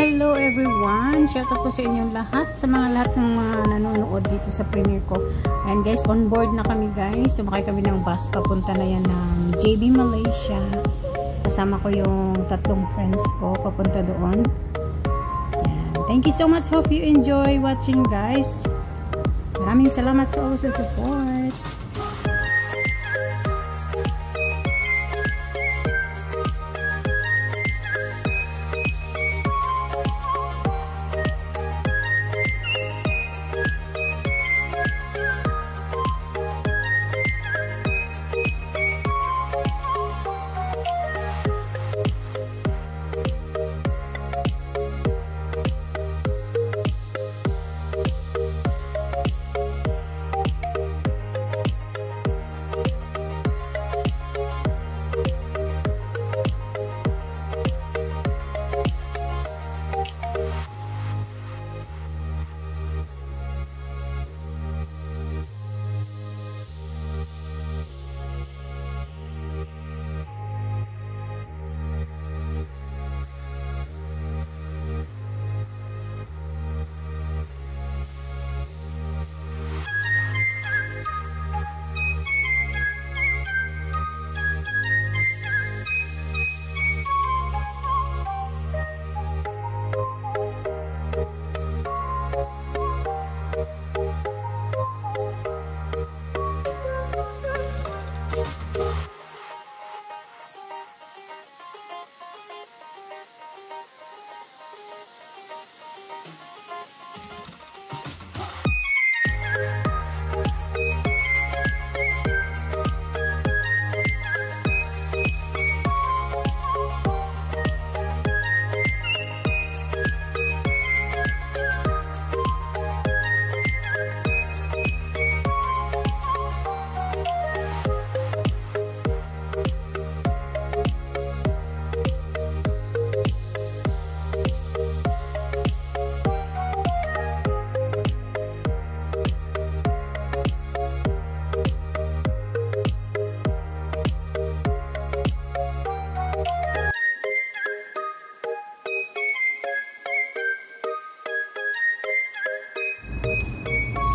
Hello everyone! Shout out po sa inyong lahat, sa lahat ng mga nanonood dito sa premiere ko. And guys, on board na kami guys. Sumakay kami ng bus, papunta na yan ng JB Malaysia. Kasama ko yung tatlong friends ko, papunta doon. Yan. Thank you so much. Hope you enjoy watching guys. Maraming salamat sa support.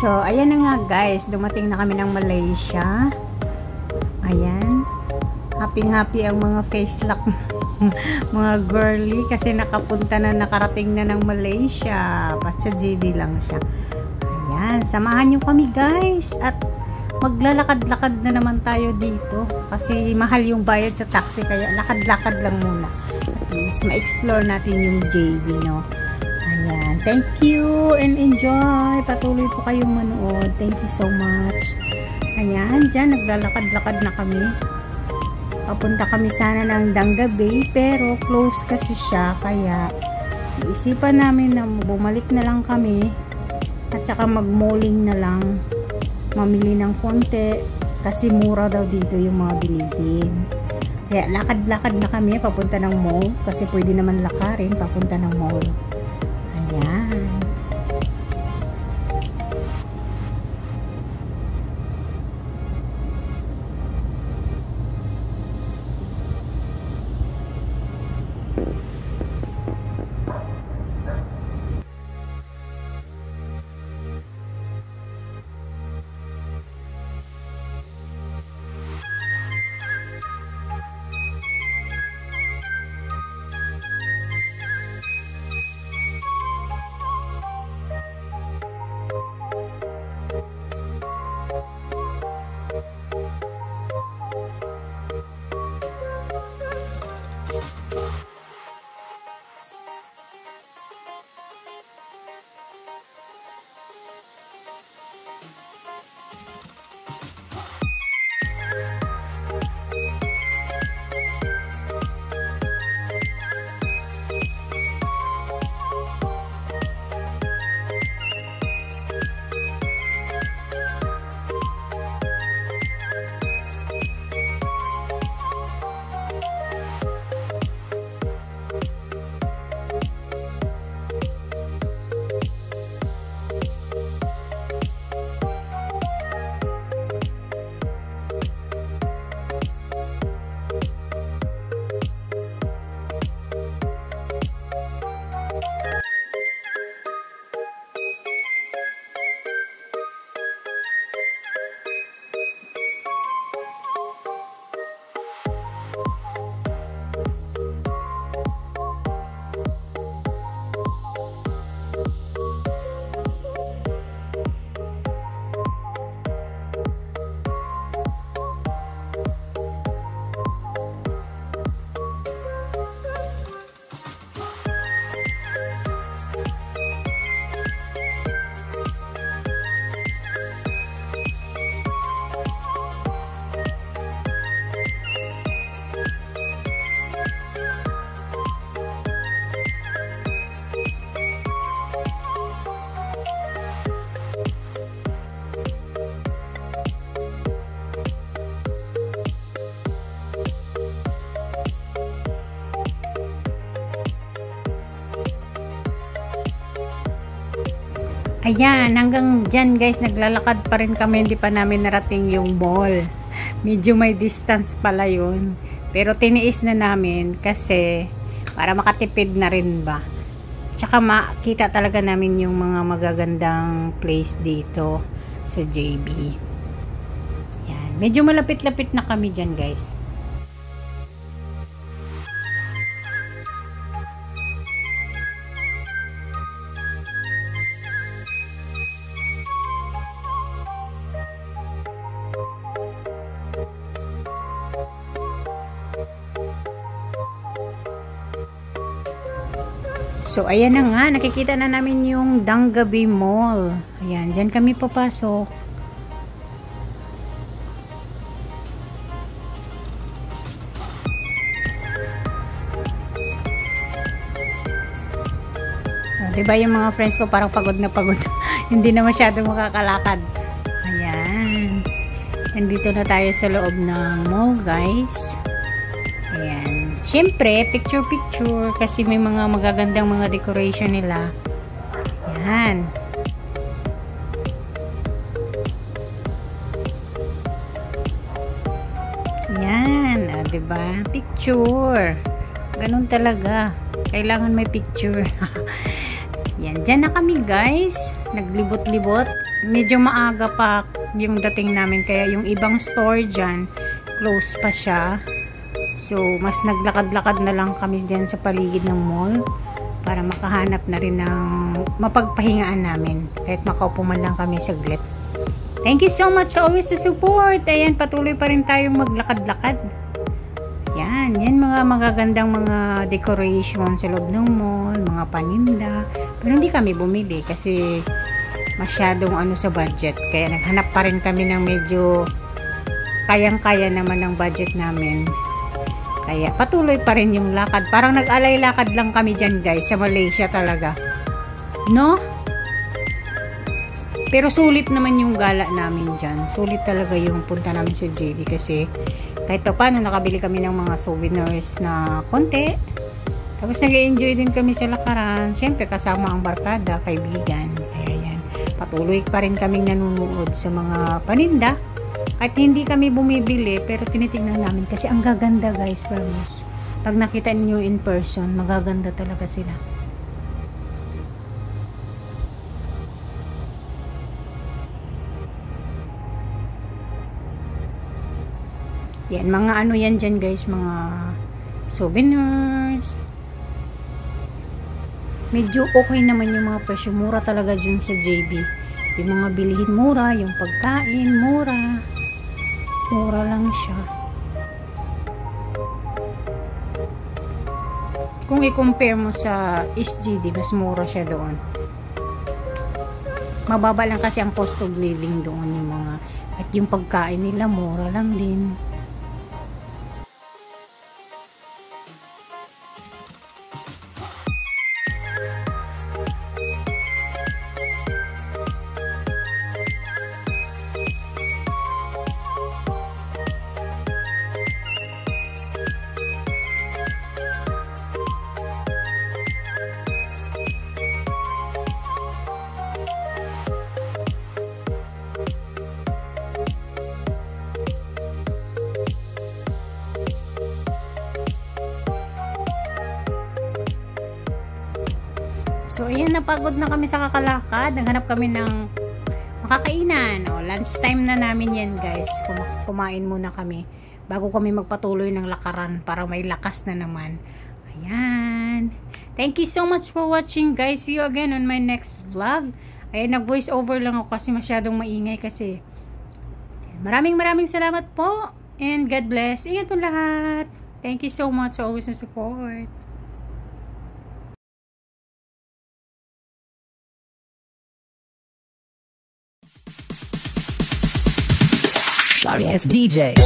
So, ayan na nga guys, dumating na kami ng Malaysia. Ayan. Happy ang mga face lock mga girly kasi nakarating na ng Malaysia. Basta JB lang siya. Ayan, samahan nyo kami guys. At maglalakad-lakad na naman tayo dito. Kasi mahal yung bayad sa taxi, kaya lakad-lakad lang muna. At least ma-explore natin yung JB, no? Ayan. Thank you and enjoy. Patuloy po kayong manood. Thank you so much. Ayan. Diyan, naglalakad-lakad na kami. Papunta kami sana ng Danga Bay, pero close kasi siya. Kaya, isipan namin na bumalik na lang kami. At saka mag-malling na lang. Mamili ng konti. Kasi mura daw dito yung mga bilihin. Kaya, lakad-lakad na kami. Papunta ng mall. Kasi pwede naman lakarin. Papunta ng mall. Ayan. Ayan, hanggang dyan guys, naglalakad pa rin kami, hindi pa namin narating yung mall. Medyo may distance pala yun. Pero tiniis na namin kasi para makatipid na rin ba. Tsaka makita talaga namin yung mga magagandang place dito sa JB. Yan, medyo malapit-lapit na kami dyan guys. So, ayan na nga. Nakikita na namin yung Danggabi Mall. Ayan, dyan kami papasok. Diba yung mga friends ko parang pagod na pagod. Hindi na masyado makakalakad. Ayan. Nandito na tayo sa loob ng mall, guys. Ayan. Siyempre, picture-picture kasi may mga magagandang mga decoration nila. Ayan. Ayan. Diba? Picture. Ganun talaga. Kailangan may picture. Yan. Diyan na kami guys. Naglibot-libot. Medyo maaga pa yung dating namin. Kaya yung ibang store dyan, close pa siya. So, mas naglakad-lakad na lang kami dyan sa paligid ng mall para makahanap na rin ng mapagpahingaan namin. Kahit makaupo man lang kami saglit. Thank you so much sa always sa support. Ayan, patuloy pa rin tayong maglakad-lakad. Yan, yan mga magagandang mga decoration sa loob ng mall, mga paninda. Pero hindi kami bumili kasi masyadong ano sa budget. Kaya naghanap pa rin kami ng medyo kayang-kaya naman ng budget namin. Kaya patuloy pa rin yung lakad. Parang nag-alay lakad lang kami dyan guys, sa Malaysia talaga. No? Pero sulit naman yung gala namin dyan. Sulit talaga yung punta namin sa JB kasi kahit pa paano nakabili kami ng mga souvenirs na konti. Tapos nag-enjoy din kami sa lakaran. Siyempre kasama ang barkada, kaibigan. Kaya yan. Patuloy pa rin kaming nanonood sa mga paninda. Kahit hindi kami bumibili, pero tinitingnan namin kasi ang gaganda guys, promise. Pag nakita niyo in person, magaganda talaga sila. Yan, mga ano yan dyan guys, mga souvenirs. Medyo okay naman yung mga presyo. Mura talaga dyan sa JB. Yung mga bilihin mura, yung pagkain mura. Mura lang siya. Kung i-compare mo sa SGD, mas mura siya doon. Mababa lang kasi ang cost of living doon yung mga, at yung pagkain nila mura lang din. So, ayan, napagod na kami sa kakalakad. Naghanap kami ng makakainan. O, lunch time na namin yan, guys. Kumain muna kami bago kami magpatuloy ng lakaran para may lakas na naman. Ayan. Thank you so much for watching, guys. See you again on my next vlog. Ayan, nag-voice over lang ako kasi masyadong maingay kasi. Maraming salamat po. And God bless. Ingat po lahat. Thank you so much for always support. Sorry, it's DJ.